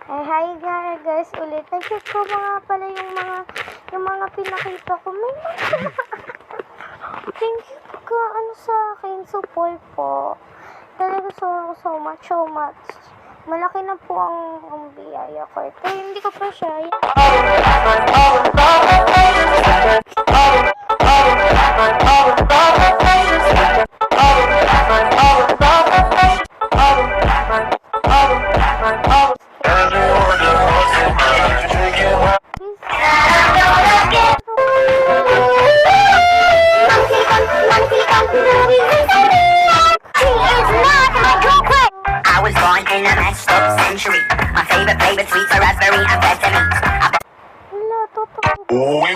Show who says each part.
Speaker 1: Hi guys, ulit. Nag-check ko mga pala yung mga pinakita ko. May mga thank you ka, sa akin, support po. Talaga so much. Malaki na po ang biyaya ko. Ito, hindi ko pa siya.
Speaker 2: I was born in a messed up century. My favorite sweets are raspberry and peppermint.
Speaker 1: Wala, totoo.
Speaker 3: Wait.